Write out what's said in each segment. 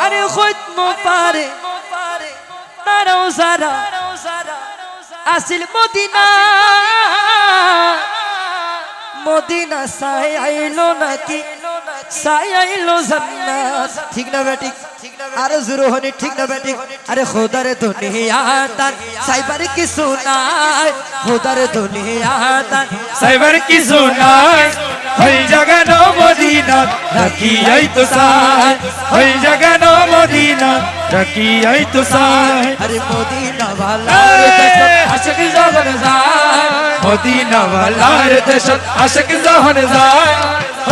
আরে খৈতম পারে তারাও যারা আসিল মদিনা মদিনা সাই আইলো নাকি সাই আইলো জান্নাত ঠিক না বেটি আরে জুরু হনি ঠিক না বেটি আরে খোদার দুনিয়া তার সাইবার কিছু নাই খোদার দুনিয়া তার সাইবার কিছু নাই ওই জাগানো মদিনা রাখি আই তো সাই ওই জাগানো মদিনা রাখি আই তো সাই আরে মদিনা ওয়ালার দেশত আশিক জগন যায় মদিনা ওয়ালার দেশত আশিক যখন যায়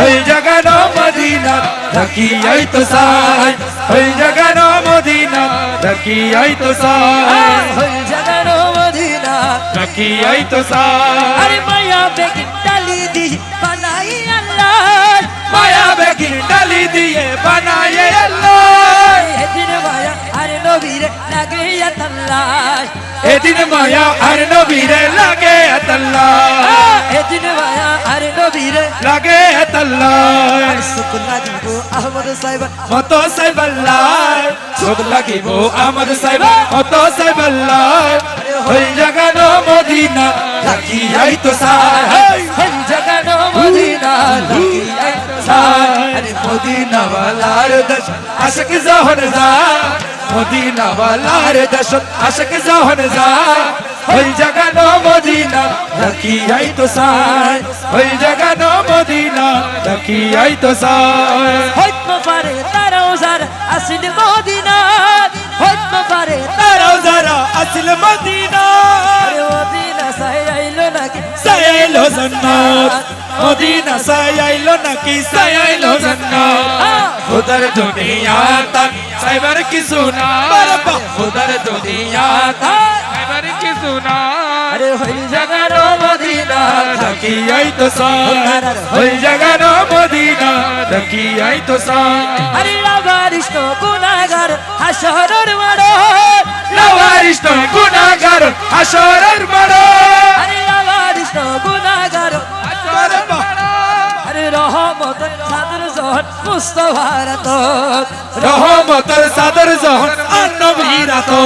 ওই জাগানো মদিনা রাখি আই তো সাই ওই জাগানো মদিনা রাখি আই তো সাই ওই জাগানো মদিনা রাখি আই তো সাই আরে মায়া বেগি ডালি দি বানাই আল্লাহ মায়া বেগি ডালি দিয়ে বানায়ে আল্লাহ এদিন মায়া আরে নবীরে লাগে আল্লাহ এদিন মায়া আর নবীরে লাগে আল্লাহ এদিন মায়া আরে নবীরে লাগে আল্লাহ সুখ লাগিব আহমদ সাহেব মত সাইবাল্লাহ সুখ লাগিব আমদ সাইব মত সাইবাল্লাহ ওই জাগানো মদিনা রাখি আই তো সাই ওই জাগানো মদিনা লাগি আরে মদিনা ওয়ালার দেশ আশিক যখন যায় মদিনা ওয়ালার দেশ আশিক যখন যায় ওই জাগানো মদিনা রাখি আই তো সাই ওই জাগানো মদিনা রাখি আই তো সাই হইতো পারে তারাও যার আসিল মদিনা হইতো পারে তারাও যারা আসিল মদিনা আরে মদিনা সাই আইলো নাকি সাইলো জান্নাত মদিনা সাইলো নাকি সাইলো জান্নাত খোদার দুনিয়া তার সাইবার কিছু না খোদার দুনিয়া তার সাইবার কিছু না আরে হই জাগানো মদিনা রাখি আই তো সাই ওই জাগানো মদিনা রাখি আই তো সাই আরে লাভারিস তো গুনাহগার হাসরের মাড়ো লাওয়ারিস তো গুনাহগার হাসরের মাড়ো আরে লাভারিস তো গুনাহগার আরে রহমত সাদর জহর মুস্তাফার তো রহমতের সাদর যখন নবীরা তো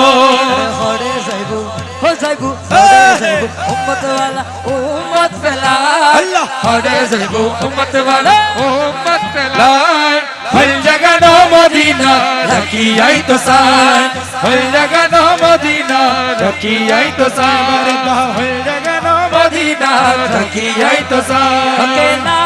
হরে যাইবো হো যাইবো হরে যাইবো উম্মত ওয়ালা উম্মত ফেলা আল্লাহ হরে যাইবো উম্মত ওয়ালা উম্মত পেলাই হল জাগানো মদিনা রাখি আই তো সাই হল জাগানো মদিনা রাখি আই তো সাই হল জাগানো মদিনা রাখি আই তো সাই কে না